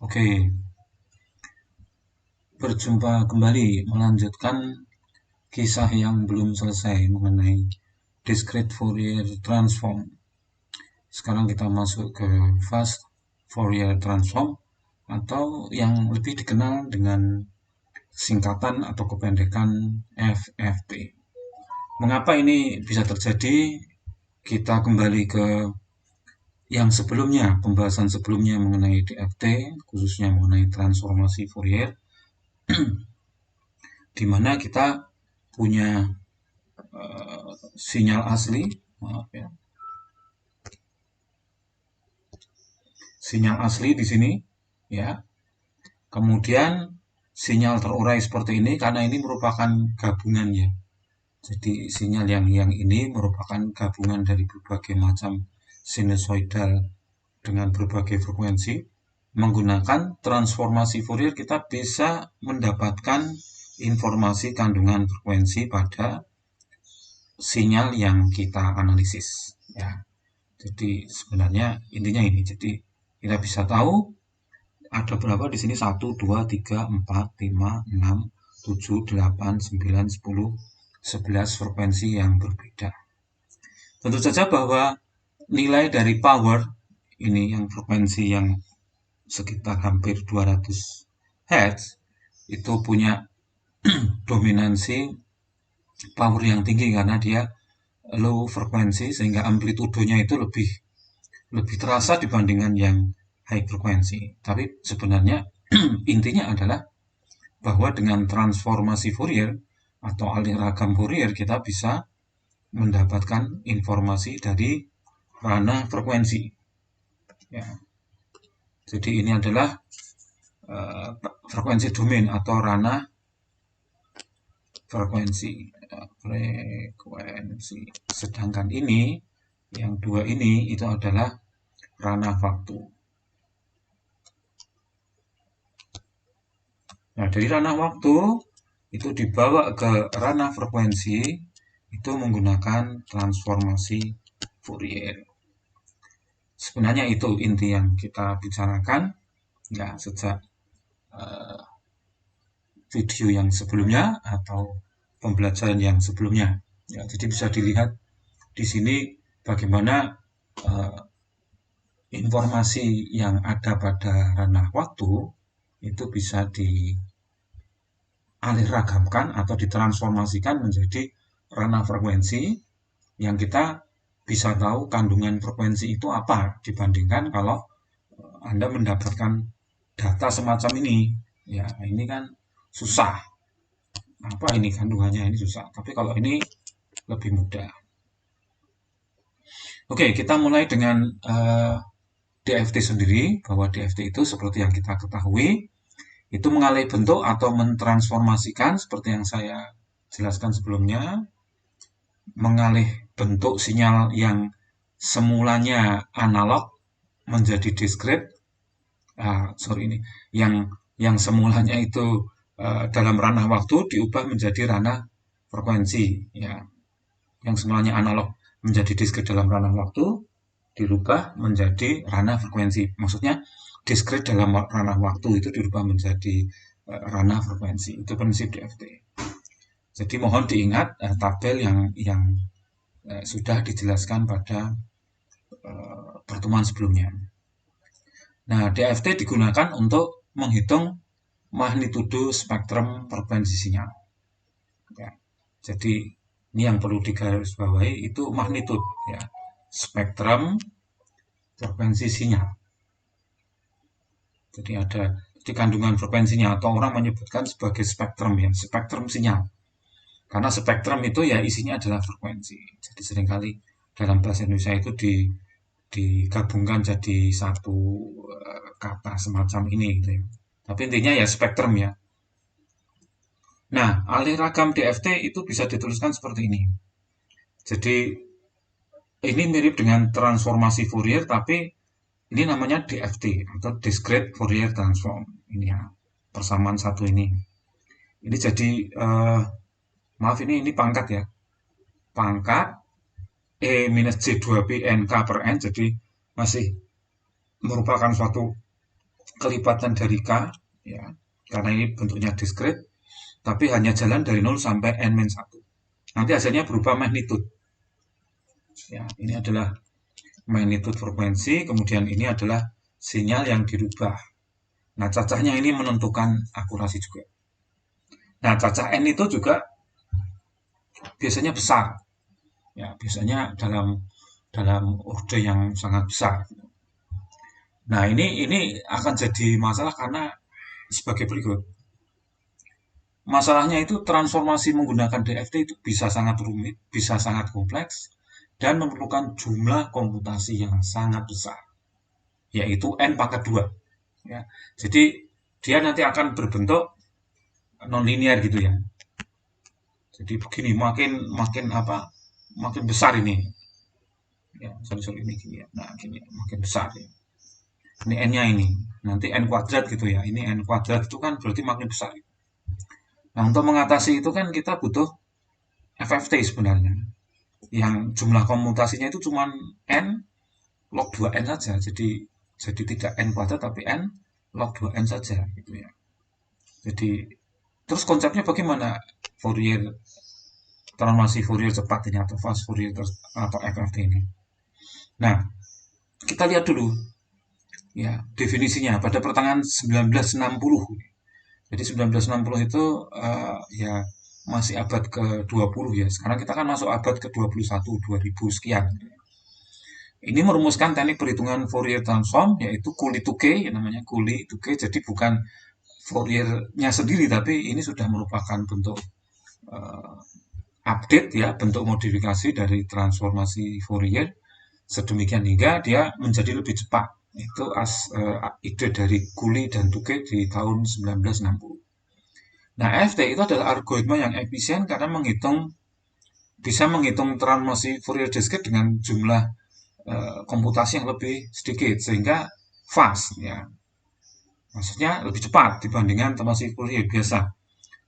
Oke, berjumpa kembali melanjutkan kisah yang belum selesai mengenai discrete Fourier transform. Sekarang kita masuk ke fast Fourier transform atau yang lebih dikenal dengan singkatan atau kependekan FFT. Mengapa ini bisa terjadi? Kita kembali ke yang sebelumnya, pembahasan sebelumnya mengenai DFT, khususnya mengenai transformasi Fourier, di mana kita punya sinyal asli, maaf ya, sinyal asli di sini, ya. Kemudian sinyal terurai seperti ini karena ini merupakan gabungan ya. Jadi sinyal yang ini merupakan gabungan dari berbagai macam sinusoidal dengan berbagai frekuensi. Menggunakan transformasi Fourier kita bisa mendapatkan informasi kandungan frekuensi pada sinyal yang kita analisis ya. Jadi sebenarnya intinya ini. Jadi kita bisa tahu ada berapa di sini 1, 2, 3, 4, 5, 6, 7, 8, 9, 10, 11 frekuensi yang berbeda. Tentu saja bahwa nilai dari power ini yang frekuensi yang sekitar hampir 200 Hz itu punya dominansi power yang tinggi karena dia low frekuensi sehingga amplitudenya itu lebih terasa dibandingkan yang high frekuensi. Tapi sebenarnya intinya adalah bahwa dengan transformasi Fourier atau alih ragam Fourier kita bisa mendapatkan informasi dari ranah frekuensi. Ya. Jadi ini adalah frekuensi domain atau ranah frekuensi. Sedangkan ini yang dua ini itu adalah ranah waktu. Nah, dari ranah waktu itu dibawa ke ranah frekuensi itu menggunakan transformasi Fourier. Sebenarnya itu inti yang kita bicarakan ya sejak video yang sebelumnya atau pembelajaran yang sebelumnya. Ya, jadi bisa dilihat di sini bagaimana informasi yang ada pada ranah waktu itu bisa dialihragamkan atau ditransformasikan menjadi ranah frekuensi yang kita bisa tahu kandungan frekuensi itu apa dibandingkan kalau Anda mendapatkan data semacam ini. Ya, ini kan susah. Apa ini kandungannya ini susah. Tapi kalau ini lebih mudah. Oke, kita mulai dengan DFT sendiri, bahwa DFT itu seperti yang kita ketahui, itu mengalih bentuk atau mentransformasikan seperti yang saya jelaskan sebelumnya, mengalih bentuk sinyal yang semulanya analog menjadi discrete, yang semulanya itu dalam ranah waktu diubah menjadi ranah frekuensi, ya, yang semulanya analog menjadi discrete dalam ranah waktu dirubah menjadi ranah frekuensi. Maksudnya discrete dalam ranah waktu itu dirubah menjadi ranah frekuensi. Itu prinsip DFT. Jadi mohon diingat tabel yang sudah dijelaskan pada pertemuan sebelumnya. Nah, DFT digunakan untuk menghitung magnitudo spektrum frekuensi sinyal. Ya, jadi ini yang perlu digarisbawahi itu magnitudo, ya, spektrum frekuensi sinyal. Jadi ada di kandungan frekuensinya atau orang menyebutkan sebagai spektrum ya, spektrum sinyal. Karena spektrum itu ya isinya adalah frekuensi. Jadi seringkali dalam bahasa Indonesia itu digabungkan jadi satu kata semacam ini gitu ya. Tapi intinya ya spektrum ya. Nah, alih ragam DFT itu bisa dituliskan seperti ini. Jadi ini mirip dengan transformasi Fourier tapi ini namanya DFT atau discrete Fourier transform. Ini ya, persamaan satu ini. Ini jadi maaf ini pangkat ya. Pangkat E minus J2B NK per N, jadi masih merupakan suatu kelipatan dari K, ya, karena ini bentuknya diskrit, tapi hanya jalan dari 0 sampai n-1. Nanti hasilnya berupa magnitude. Ya, ini adalah magnitude frekuensi, kemudian ini adalah sinyal yang dirubah. Nah, cacahnya ini menentukan akurasi juga. Nah, cacah n itu juga biasanya besar. Ya, biasanya dalam orde yang sangat besar. Nah, ini akan jadi masalah karena sebagai berikut. Masalahnya itu transformasi menggunakan DFT itu bisa sangat rumit, bisa sangat kompleks, dan memerlukan jumlah komputasi yang sangat besar, yaitu n pangkat 2. Ya. Jadi dia nanti akan berbentuk nonlinear gitu ya. Jadi begini, makin besar ini. Ya, sorry ini gini ya. Nah, gini makin besar ya. Ini n-nya ini. Nanti n kuadrat gitu ya. Ini n kuadrat itu kan berarti makin besar. Nah, untuk mengatasi itu kan kita butuh FFT sebenarnya. Yang jumlah komutasinya itu cuma n log 2n saja. Jadi tidak n kuadrat tapi n log 2n saja gitu ya. Jadi terus konsepnya bagaimana Fourier transformasi Fourier cepat ini atau fast Fourier atau FFT ini. Nah, kita lihat dulu ya definisinya pada pertengahan 1960. Jadi 1960 itu ya masih abad ke-20 ya. Sekarang kita kan masuk abad ke-21, 2000 sekian. Ini merumuskan teknik perhitungan Fourier transform yaitu Cooley-Touquet, namanya Cooley-Touquet. Jadi bukan Fourier-nya sendiri tapi ini sudah merupakan bentuk update ya, bentuk modifikasi dari transformasi Fourier sedemikian hingga dia menjadi lebih cepat. Itu ide dari Cooley dan Touquet di tahun 1960. Nah, FT itu adalah algoritma yang efisien karena bisa menghitung transformasi Fourier discrete dengan jumlah komputasi yang lebih sedikit sehingga fast ya. Maksudnya lebih cepat dibandingkan transformasi Fourier biasa.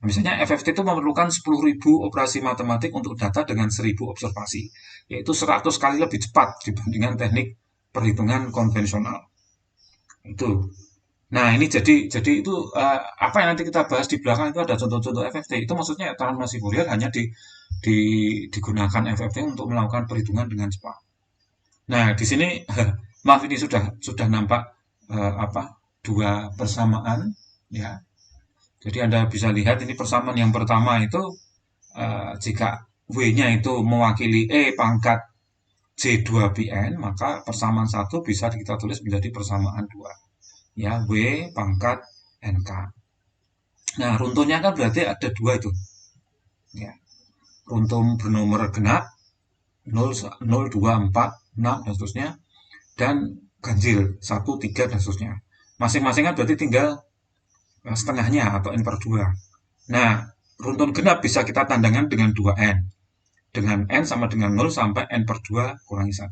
Misalnya FFT itu memerlukan 10.000 operasi matematik untuk data dengan 1.000 observasi, yaitu 100 kali lebih cepat dibandingkan teknik perhitungan konvensional. Itu. Nah, ini jadi itu apa yang nanti kita bahas di belakang itu ada contoh-contoh FFT. Itu maksudnya transformasi Fourier hanya digunakan FFT untuk melakukan perhitungan dengan cepat. Nah, di sini maaf ini sudah nampak dua persamaan ya. Jadi Anda bisa lihat ini persamaan yang pertama itu jika W-nya itu mewakili E pangkat J2Pn, maka persamaan 1 bisa kita tulis menjadi persamaan 2. Ya, W pangkat NK. Nah, runtunnya kan berarti ada 2 itu. Ya. Runtun bernomor genap 0, 0, 2, 4, 6 dan seterusnya, dan ganjil 1, 3 dan seterusnya. Masing-masing kan berarti tinggal setengahnya atau n per 2. Nah, runtun genap bisa kita tandangkan dengan 2n. Dengan n sama dengan 0 sampai n per 2 kurangi 1.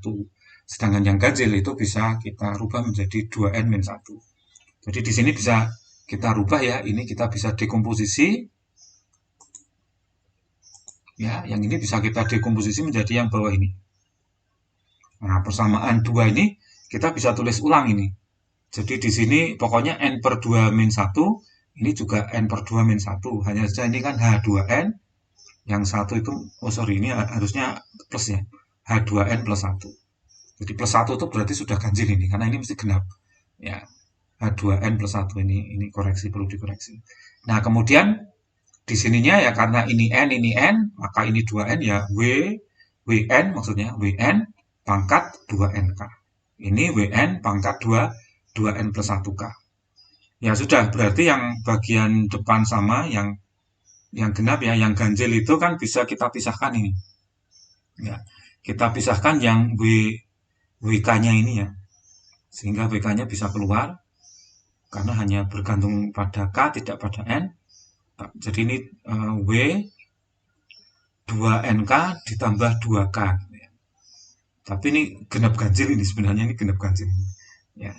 Sedangkan yang ganjil itu bisa kita rubah menjadi 2n min 1. Jadi di sini bisa kita rubah ya, ini kita bisa dekomposisi. Ya, yang ini bisa kita dekomposisi menjadi yang bawah ini. Nah, persamaan 2 ini kita bisa tulis ulang ini. Jadi di sini pokoknya n per 2 min 1, ini juga n per 2 min 1. Hanya saja ini kan H2n, yang 1 itu, ini harusnya plus ya, H2n plus 1. Jadi plus 1 itu berarti sudah ganjil ini, karena ini mesti genap. Ya, H2n plus 1 ini koreksi, perlu dikoreksi. Nah, kemudian di sininya ya karena ini n, maka ini 2n ya Wn maksudnya Wn pangkat 2nk. Ini Wn pangkat 2n plus 1k. Ya sudah, berarti yang bagian depan sama, yang genap ya, yang ganjil itu kan bisa kita pisahkan ini. Ya, kita pisahkan yang WK-nya ini ya. Sehingga WK-nya bisa keluar karena hanya bergantung pada K tidak pada N. Jadi ini W 2NK ditambah 2K. Tapi ini genap ganjil ini sebenarnya, ini genap ganjil. Ya,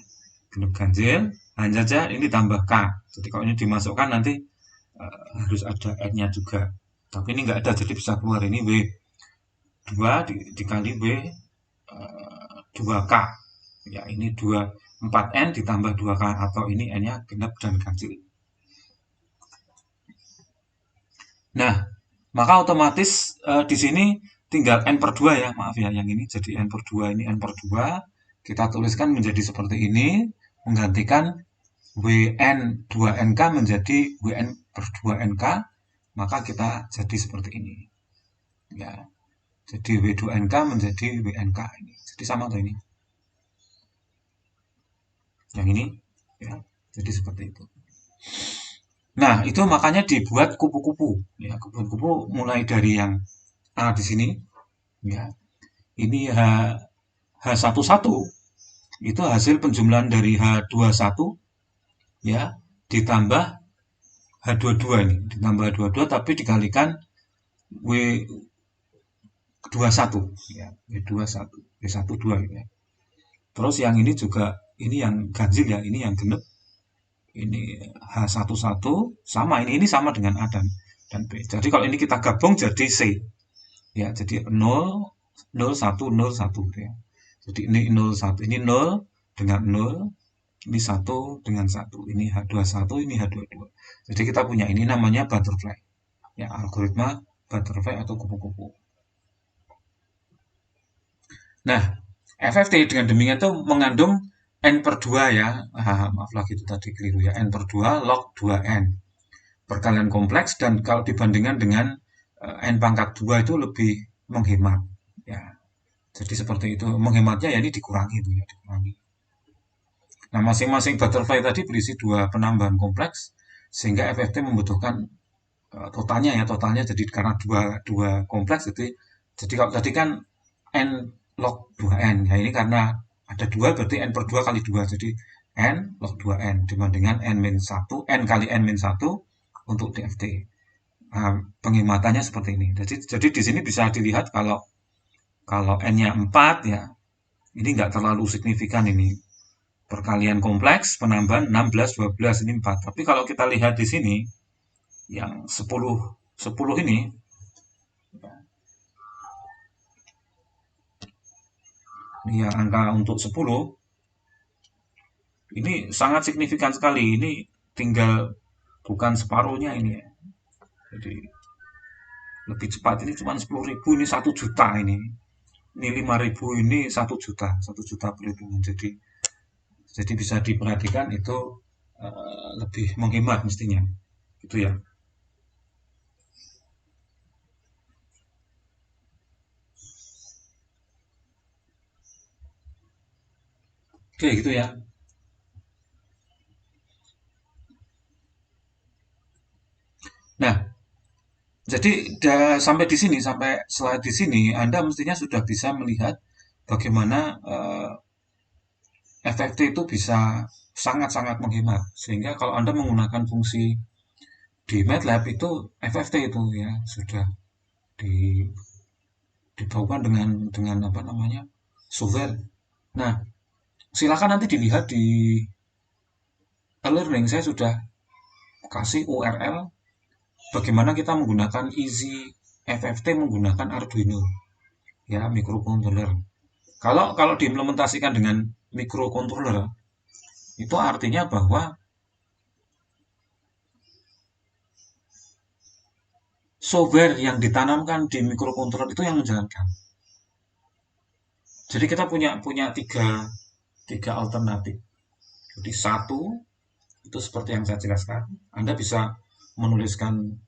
genap ganjil, hanya saja ini tambah K. Jadi kalau ini dimasukkan nanti harus ada N-nya juga. Tapi ini nggak ada, jadi bisa keluar ini W 2 dikali W 2K. Ya, ini 2 4N ditambah 2K, atau ini N-nya genap dan ganjil. Nah, maka otomatis di sini tinggal N per 2 ya, maaf ya, yang ini jadi N per 2, ini N per 2. Kita tuliskan menjadi seperti ini, menggantikan WN 2NK menjadi WN per 2NK, maka kita jadi seperti ini. Ya, jadi W2NK menjadi WNK ini. Jadi sama tuh ini. Yang ini, ya, jadi seperti itu. Nah, itu makanya dibuat kupu-kupu. Ya, kupu-kupu mulai dari yang A di sini, ya. Ini H11 itu hasil penjumlahan dari H21, ya, ditambah H22 ini, ditambah H22 tapi dikalikan W21, ya, W21, W12 gitu ya. Terus yang ini juga, ini yang ganjil ya, ini yang genep. Ini H11 sama, ini sama dengan A dan B. Jadi kalau ini kita gabung jadi C. Ya, jadi 0 0 1 0 1 gitu ya. Jadi ini 0 1, ini 0 dengan 0, ini 1 dengan 1, ini H21, ini H22. Jadi kita punya ini namanya butterfly. Ya, algoritma butterfly atau kupu-kupu. Nah, FFT dengan demikian itu mengandung N per 2 ya. Maaf lagi itu tadi keliru ya. N per 2 log 2N. Perkalian kompleks, dan kalau dibandingkan dengan N pangkat 2 itu lebih menghemat. Ya, jadi seperti itu. Menghematnya ya ini dikurangi itu ya, dikurangi. Nah, masing-masing butterfly tadi berisi 2 penambahan kompleks, sehingga FFT membutuhkan totalnya jadi karena dua kompleks, jadi kalau tadi kan N log 2N, ya ini karena ada 2 berarti N per 2 kali 2, jadi N log 2N dibandingkan N min 1, N kali N min 1 untuk DFT. Nah, penghematannya seperti ini. Jadi di sini bisa dilihat kalau N-nya 4 ya, ini nggak terlalu signifikan ini. Perkalian kompleks, penambahan 16, 12, ini 4. Tapi kalau kita lihat di sini, yang 10 ini, ya angka untuk 10, ini sangat signifikan sekali. Ini tinggal bukan separuhnya ini ya. Jadi lebih cepat, ini cuma 10.000, ini 1 juta ini. Ini 5.000, ini 1 juta, 1 juta perhitungan. Jadi bisa diperhatikan itu lebih menghemat mestinya. Gitu ya. Oke, gitu ya. Nah, jadi sampai di sini, sampai slide di sini, Anda mestinya sudah bisa melihat bagaimana FFT itu bisa sangat-sangat menghemat. Sehingga kalau Anda menggunakan fungsi di MATLAB itu FFT itu ya sudah di, dibawakan dengan apa namanya, software. Nah, silakan nanti dilihat di e-learning, saya sudah kasih URL bagaimana kita menggunakan Easy FFT menggunakan Arduino ya, microcontroller. Kalau diimplementasikan dengan microcontroller, itu artinya bahwa software yang ditanamkan di microcontroller itu yang menjalankan. Jadi kita punya tiga alternatif. Jadi satu itu seperti yang saya jelaskan, Anda bisa menuliskan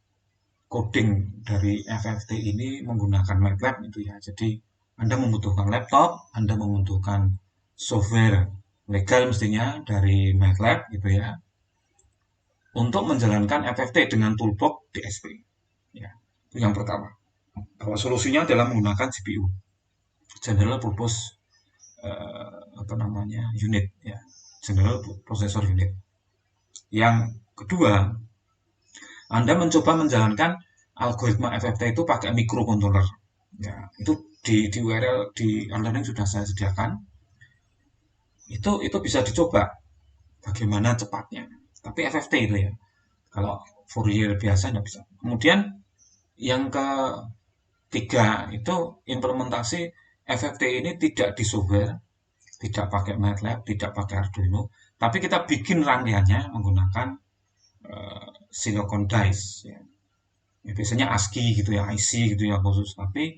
coding dari FFT ini menggunakan MATLAB itu ya. Jadi Anda membutuhkan laptop, Anda membutuhkan software legal mestinya dari MATLAB gitu ya, untuk menjalankan FFT dengan toolbox DSP. Ya, itu yang pertama. Bahwa solusinya adalah menggunakan GPU, General Purpose apa namanya, unit ya, General Processor Unit. Yang kedua, Anda mencoba menjalankan algoritma FFT itu pakai microcontroller. Ya, itu di URL di e-learning sudah saya sediakan. Itu bisa dicoba bagaimana cepatnya. Tapi FFT itu ya. Kalau Fourier biasa nggak bisa. Kemudian yang ketiga itu implementasi FFT ini tidak di software, tidak pakai MATLAB, tidak pakai Arduino, tapi kita bikin rangkaiannya menggunakan silicon dice. Ya. Ya, biasanya ASCII gitu ya, IC gitu ya khusus. Tapi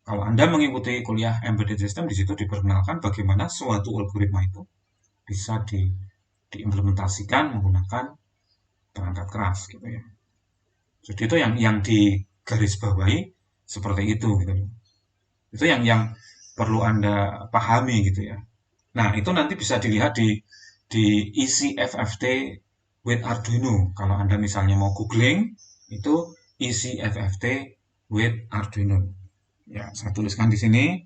kalau Anda mengikuti kuliah embedded system, di situ diperkenalkan bagaimana suatu algoritma itu bisa diimplementasikan menggunakan perangkat keras gitu ya. Jadi itu yang digarisbawahi seperti itu gitu. Itu yang perlu Anda pahami gitu ya. Nah, itu nanti bisa dilihat di ECFFT with Arduino. Kalau Anda misalnya mau googling, itu ECFFT with Arduino. Ya, saya tuliskan di sini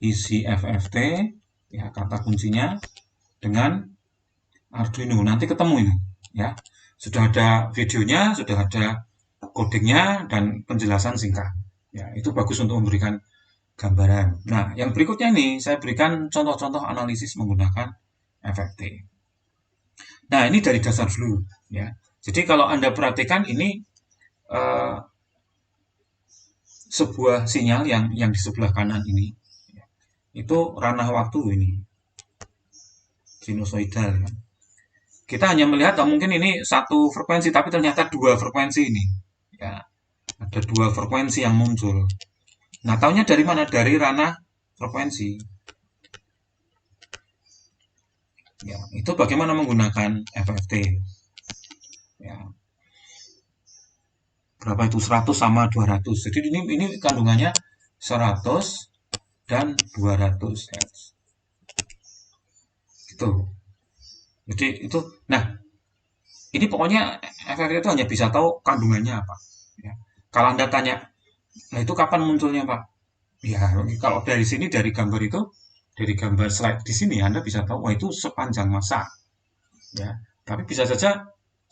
ECFFT, ya kata kuncinya dengan Arduino. Nanti ketemu ini, ya. Sudah ada videonya, sudah ada codingnya dan penjelasan singkat. Ya, itu bagus untuk memberikan gambaran. Nah, yang berikutnya ini saya berikan contoh-contoh analisis menggunakan FFT. Nah, ini dari dasar dulu, ya. Jadi kalau Anda perhatikan ini eh, sebuah sinyal yang di sebelah kanan ini, ya, itu ranah waktu ini, sinusoidal. Ya. Kita hanya melihat mungkin ini satu frekuensi, tapi ternyata dua frekuensi ini. Ya, ada dua frekuensi yang muncul. Nah, tahunya dari mana? Dari ranah frekuensi. Ya, itu bagaimana menggunakan FFT. Ya, berapa itu? 100 sama 200. Jadi ini kandungannya 100 dan 200 Hz. Gitu. Jadi itu, nah ini pokoknya FFT itu hanya bisa tahu kandungannya apa. Ya. Kalau Anda tanya, nah itu kapan munculnya Pak? Ya, kalau dari sini dari gambar itu, dari gambar slide di sini Anda bisa tahu, wah itu sepanjang masa. Ya, tapi bisa saja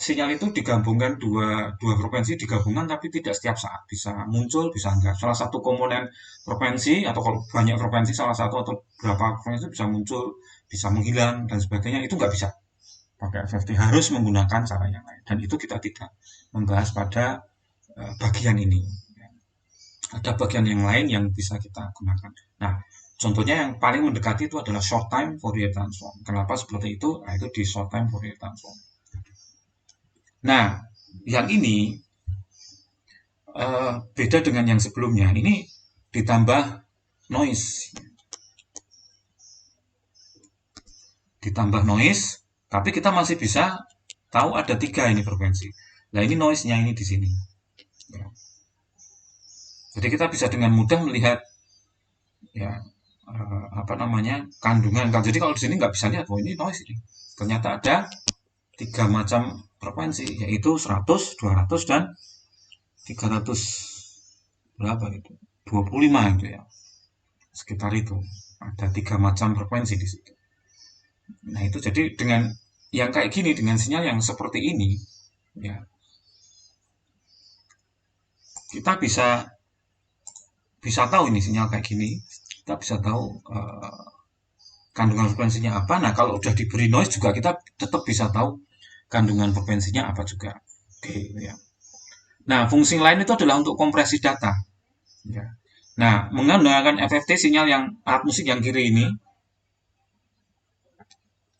sinyal itu digabungkan dua frekuensi digabungkan tapi tidak setiap saat bisa muncul bisa enggak salah satu komponen frekuensi atau kalau banyak frekuensi salah satu atau berapa frekuensi bisa muncul bisa menghilang dan sebagainya itu nggak bisa pakai FFT harus menggunakan cara yang lain dan itu kita tidak membahas pada bagian ini ada bagian yang lain yang bisa kita gunakan nah contohnya yang paling mendekati itu adalah short time Fourier transform kenapa seperti itu nah itu di short time Fourier transform. Nah, yang ini beda dengan yang sebelumnya. Ini ditambah noise, tapi kita masih bisa tahu ada tiga ini frekuensi. Nah ini noise-nya ini di sini. Ya. Jadi kita bisa dengan mudah melihat ya apa namanya kandungan. Jadi kalau di sini nggak bisa lihat, oh ini noise ini. Ternyata ada tiga macam frekuensi, yaitu 100, 200 dan 300 berapa itu? 25 itu ya. Sekitar itu. Ada tiga macam frekuensi di situ. Nah, itu jadi dengan yang kayak gini dengan sinyal yang seperti ini ya. Kita bisa tahu ini sinyal kayak gini. Kita bisa tahu kandungan frekuensinya apa. Nah, kalau udah diberi noise juga kita tetap bisa tahu kandungan frekuensinya apa juga. Oke, ya. Nah, fungsi lain itu adalah untuk kompresi data. Ya. Nah, menggunakan FFT sinyal yang alat musik yang kiri ini,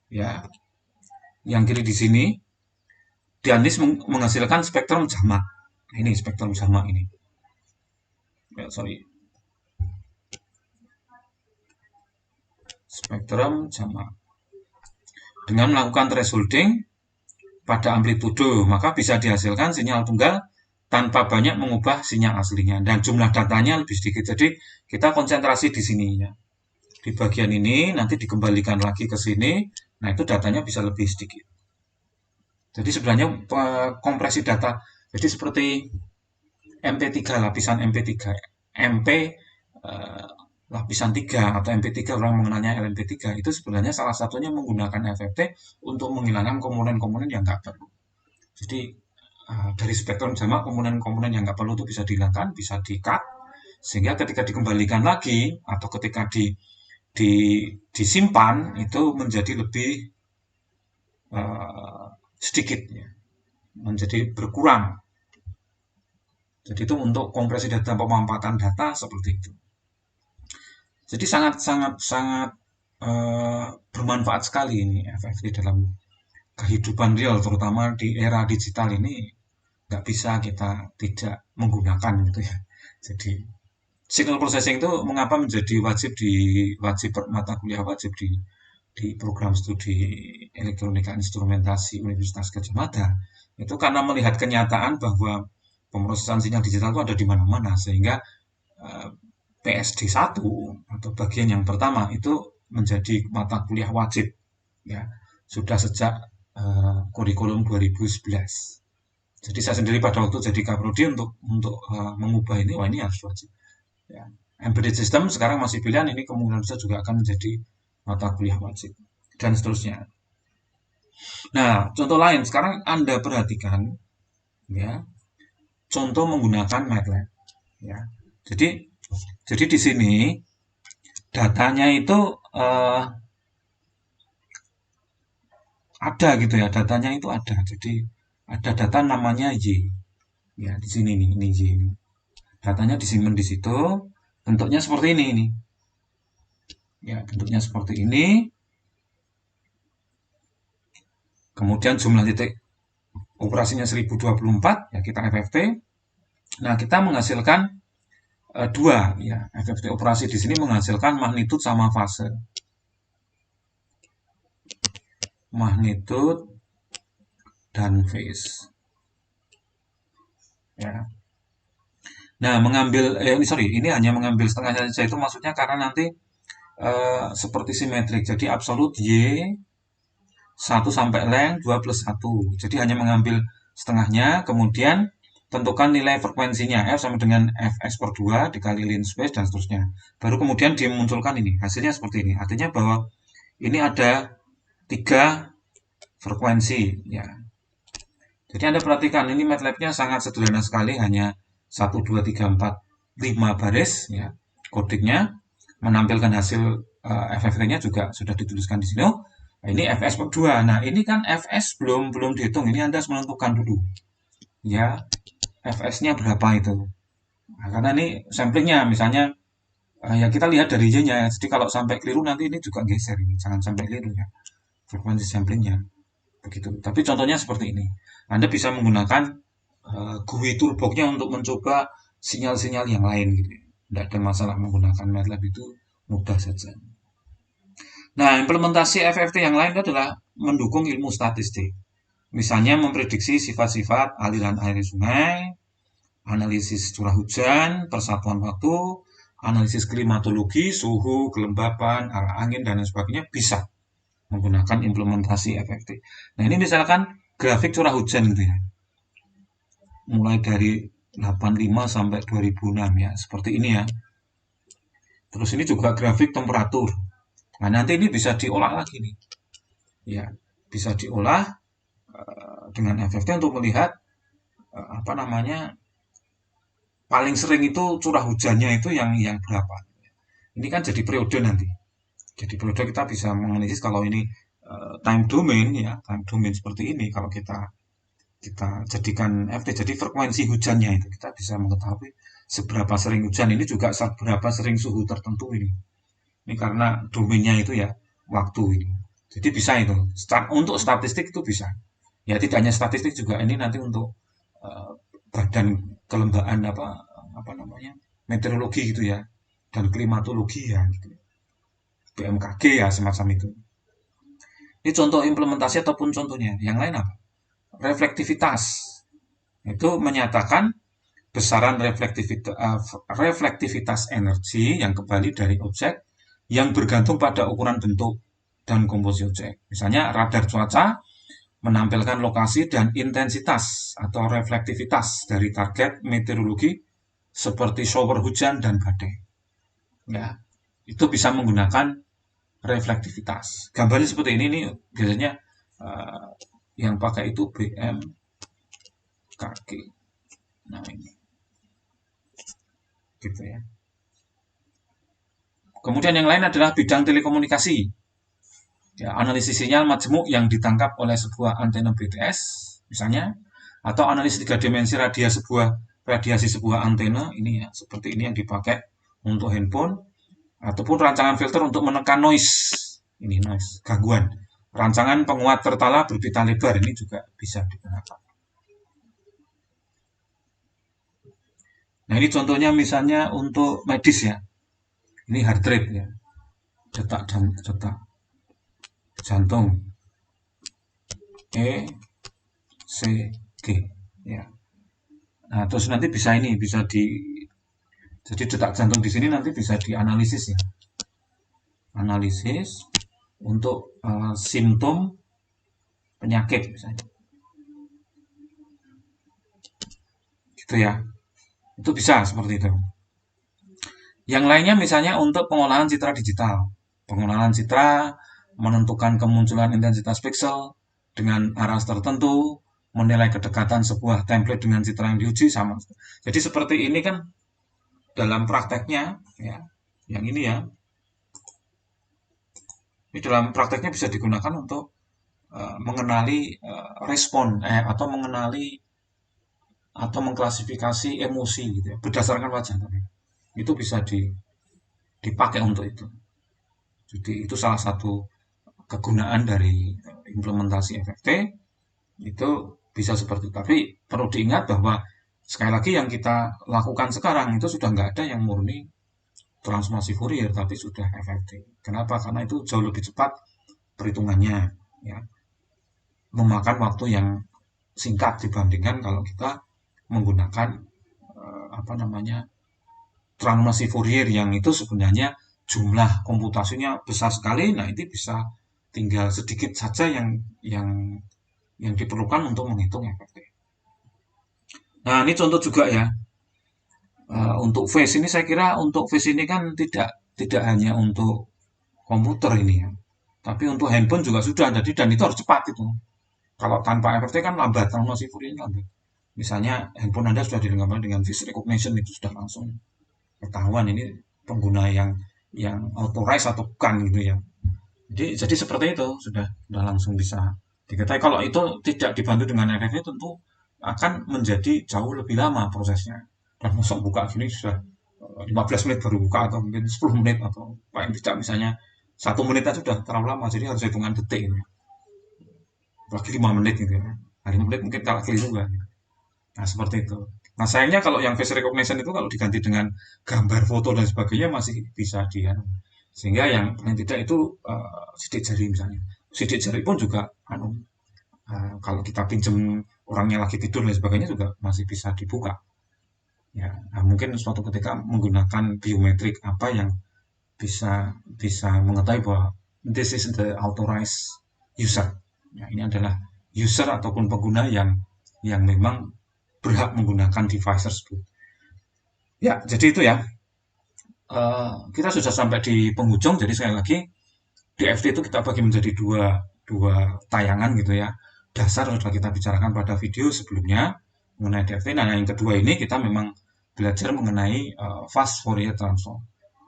ya, yang kiri di sini, Dianis menghasilkan spektrum jamak. Nah, ini spektrum jamak ini. Ya, sorry. Spektrum jamak. Dengan melakukan thresholding pada amplitudo, maka bisa dihasilkan sinyal tunggal tanpa banyak mengubah sinyal aslinya. Dan jumlah datanya lebih sedikit. Jadi kita konsentrasi di sini ya. Di bagian ini nanti dikembalikan lagi ke sini. Nah itu datanya bisa lebih sedikit. Jadi sebenarnya kompresi data. Jadi seperti MP3 lapisan MP3 MP lapisan 3 atau MP3 orang mengenalnya LMP3 itu sebenarnya salah satunya menggunakan FFT untuk menghilangkan komponen-komponen yang nggak perlu. Jadi dari spektrum jamak komponen-komponen yang nggak perlu itu bisa dihilangkan, bisa di-cut sehingga ketika dikembalikan lagi atau ketika disimpan itu menjadi lebih sedikit ya, menjadi berkurang. Jadi itu untuk kompresi data pemampatan data seperti itu. Jadi sangat sangat sangat bermanfaat sekali ini FFT dalam kehidupan real, terutama di era digital ini nggak bisa kita tidak menggunakan gitu ya. Jadi signal processing itu mengapa menjadi wajib mata kuliah wajib di program studi elektronika instrumentasi Universitas Gadjah Mada itu karena melihat kenyataan bahwa pemrosesan sinyal digital itu ada di mana-mana sehingga eh, PSD 1 atau bagian yang pertama itu menjadi mata kuliah wajib ya sudah sejak kurikulum 2011. Jadi saya sendiri pada waktu jadi kaprodi untuk mengubah ini, wah ini harus wajib. Ya. Embedded system sekarang masih pilihan, ini kemungkinan besar juga akan menjadi mata kuliah wajib dan seterusnya. Nah, contoh lain sekarang Anda perhatikan ya, contoh menggunakan MATLAB ya. Jadi jadi di sini datanya itu ada gitu ya, datanya itu ada. Jadi ada data namanya Y. Ya, di sini nih, ini Y ini. Datanya disimpan di situ, bentuknya seperti ini. Ya, bentuknya seperti ini. Kemudian jumlah titik operasinya 1024, ya kita FFT. Nah, kita menghasilkan dua, ya FFT operasi di sini menghasilkan magnitud sama fase. Magnitud dan phase. Ya. Nah, ini hanya mengambil setengahnya saja itu maksudnya karena nanti seperti simetrik. Jadi absolut Y 1 sampai length 2 plus 1. Jadi hanya mengambil setengahnya, kemudian tentukan nilai frekuensinya F sama dengan Fs per 2 dikali lin space dan seterusnya. Baru kemudian dimunculkan ini. Hasilnya seperti ini. Artinya bahwa ini ada 3 frekuensi. Ya. Jadi Anda perhatikan, ini MATLAB-nya sangat sederhana sekali, hanya 1, 2, 3, 4, 5 baris. Ya. Kodiknya menampilkan hasil FFT-nya juga sudah dituliskan di sini. Oh, ini Fs per 2. Nah, ini kan Fs belum dihitung. Ini Anda harus menentukan dulu. Ya, Fs-nya berapa itu. Nah, karena ini samplingnya, misalnya ya kita lihat dari Y-nya. Jadi kalau sampai keliru nanti ini juga geser ini. Jangan sampai keliru ya. Frekuensi samplingnya. Begitu. Tapi contohnya seperti ini. Anda bisa menggunakan GUI toolbox-nya untuk mencoba sinyal-sinyal yang lain gitu. Tidak ada masalah menggunakan MATLAB itu mudah saja. Nah, implementasi FFT yang lain adalah mendukung ilmu statistik. Misalnya memprediksi sifat-sifat aliran air sungai, analisis curah hujan, persatuan waktu, analisis klimatologi, suhu, kelembapan, arah angin, dan lain sebagainya bisa menggunakan implementasi FFT. Nah, ini misalkan grafik curah hujan gitu ya. Mulai dari 85 sampai 2006 ya, seperti ini ya. Terus ini juga grafik temperatur. Nah, nanti ini bisa diolah lagi nih. Ya, bisa diolah dengan FFT untuk melihat apa namanya paling sering itu curah hujannya itu yang berapa. Ini kan jadi periode nanti. Jadi periode kita bisa menganalisis kalau ini time domain ya, time domain seperti ini kalau kita jadikan FT jadi frekuensi hujannya itu kita bisa mengetahui seberapa sering hujan ini juga seberapa sering suhu tertentu ini. Ini karena domainnya itu ya waktu ini. Jadi bisa itu. Untuk statistik itu bisa. Ya tidak hanya statistik juga ini nanti untuk uh, badan kelembagaan apa namanya meteorologi gitu ya dan klimatologi ya gitu. BMKG ya semacam itu. Ini contoh implementasi ataupun contohnya. Yang lain apa? Reflektivitas itu menyatakan besaran reflektivitas energi yang kembali dari objek yang bergantung pada ukuran bentuk dan komposisi objek. Misalnya radar cuaca menampilkan lokasi dan intensitas atau reflektivitas dari target meteorologi seperti shower hujan dan badai. Ya, itu bisa menggunakan reflektivitas. Gambarnya seperti ini nih biasanya uh, yang pakai itu BMKG. Nah ini, gitu ya. Kemudian yang lain adalah bidang telekomunikasi. Ya, analisis sinyal majemuk yang ditangkap oleh sebuah antena BTS, misalnya, atau analisis 3 dimensi radiasi sebuah antena, ini ya, seperti ini yang dipakai untuk handphone, ataupun rancangan filter untuk menekan noise. Ini noise, gangguan. Rancangan penguat tertala berpita lebar ini juga bisa digunakan. Nah, ini contohnya misalnya untuk medis ya. Ini heart rate ya, detak jantung ECG ya. Nah, terus nanti bisa jadi detak jantung di sini nanti bisa dianalisis ya. Analisis untuk simptom penyakit misalnya. Gitu ya. Itu bisa seperti itu. Yang lainnya misalnya untuk pengolahan citra digital. Pengolahan citra menentukan kemunculan intensitas pixel dengan aras tertentu, menilai kedekatan sebuah template dengan citra yang diuji sama. Jadi seperti ini kan dalam prakteknya ya, yang ini ya. Ini dalam prakteknya bisa digunakan untuk mengenali respon atau mengenali atau mengklasifikasi emosi gitu ya, berdasarkan wajah tadi. Itu bisa dipakai untuk itu. Jadi itu salah satu kegunaan dari implementasi FFT itu bisa seperti itu. Tapi perlu diingat bahwa sekali lagi yang kita lakukan sekarang itu sudah nggak ada yang murni transformasi Fourier, tapi sudah FFT. Kenapa? Karena itu jauh lebih cepat perhitungannya, ya, memakan waktu yang singkat dibandingkan kalau kita menggunakan apa namanya transformasi Fourier yang itu sebenarnya jumlah komputasinya besar sekali. Nah, ini bisa tinggal sedikit saja yang yang diperlukan untuk menghitung FFT. Nah, ini contoh juga ya. Untuk face ini saya kira untuk face ini kan tidak hanya untuk komputer ini ya, tapi untuk handphone juga sudah. Jadi dan itu harus cepat itu. Kalau tanpa FFT kan lambat, transformasi Fourier lambat. Misalnya handphone Anda sudah dilengkapi dengan face recognition itu sudah langsung ketahuan ini pengguna yang authorized atau bukan gitu ya. Jadi seperti itu sudah langsung bisa diketahui. Kalau itu tidak dibantu dengan FFT tentu akan menjadi jauh lebih lama prosesnya. Dan masuk buka gini sudah 15 menit baru buka atau mungkin 10 menit atau paling tidak misalnya 1 menit aja sudah terlalu lama. Jadi harus hitungan detik ini. Apalagi 5 menit gitu ya. Nah, 5 menit mungkin kalah kali juga. Gitu. Nah, seperti itu. Nah, sayangnya kalau yang face recognition itu kalau diganti dengan gambar foto dan sebagainya masih bisa dia. Sehingga yang paling tidak itu sidik jari misalnya. Sidik jari pun juga kalau kita pinjam orangnya lagi tidur dan sebagainya juga masih bisa dibuka. Ya, nah, mungkin suatu ketika menggunakan biometrik apa yang bisa bisa mengetahui bahwa this is the authorized user. Ya, ini adalah user ataupun pengguna yang memang berhak menggunakan device tersebut. Ya, jadi itu ya. Kita sudah sampai di penghujung. Jadi sekali lagi DFT itu kita bagi menjadi dua tayangan gitu ya. Dasar sudah kita bicarakan pada video sebelumnya mengenai DFT. Nah, yang kedua ini kita memang belajar mengenai fast Fourier transform.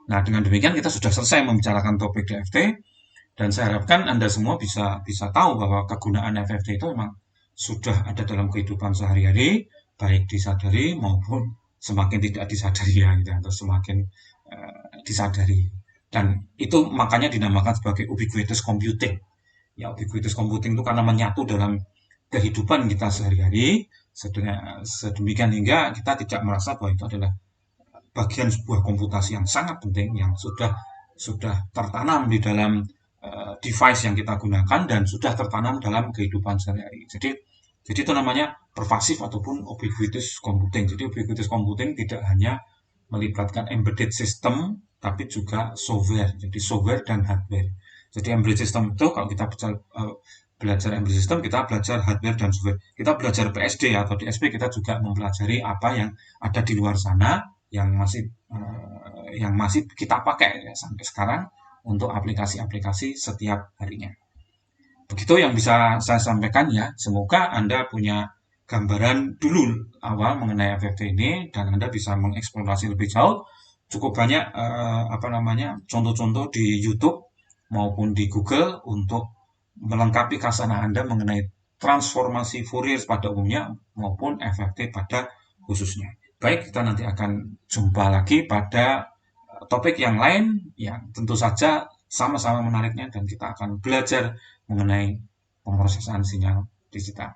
Nah, dengan demikian kita sudah selesai membicarakan topik DFT dan saya harapkan Anda semua bisa tahu bahwa kegunaan FFT itu memang sudah ada dalam kehidupan sehari-hari, baik disadari maupun semakin tidak disadari ya, gitu, atau semakin disadari. Dan itu makanya dinamakan sebagai ubiquitous computing. Ya, ubiquitous computing itu karena menyatu dalam kehidupan kita sehari-hari, sedemikian hingga kita tidak merasa bahwa itu adalah bagian sebuah komputasi yang sangat penting yang sudah tertanam di dalam device yang kita gunakan dan sudah tertanam dalam kehidupan sehari-hari. Jadi itu namanya pervasif ataupun ubiquitous computing. Jadi ubiquitous computing tidak hanya melibatkan embedded system tapi juga software. Jadi software dan hardware. Jadi embedded system itu kalau kita belajar embedded system kita belajar hardware dan software. Kita belajar PSD atau DSP kita juga mempelajari apa yang ada di luar sana yang masih kita pakai ya, sampai sekarang untuk aplikasi-aplikasi setiap harinya. Begitu yang bisa saya sampaikan ya. Semoga Anda punya gambaran dulu awal mengenai FFT ini dan Anda bisa mengeksplorasi lebih jauh. Cukup banyak contoh-contoh di YouTube maupun di Google untuk melengkapi kasana Anda mengenai transformasi Fourier pada umumnya maupun FFT pada khususnya. Baik, kita nanti akan jumpa lagi pada topik yang lain yang tentu saja sama-sama menariknya dan kita akan belajar mengenai pemrosesan sinyal digital.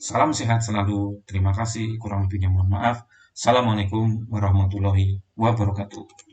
Salam sehat selalu. Terima kasih. Kurang lebihnya mohon maaf. Assalamualaikum warahmatullahi wabarakatuh.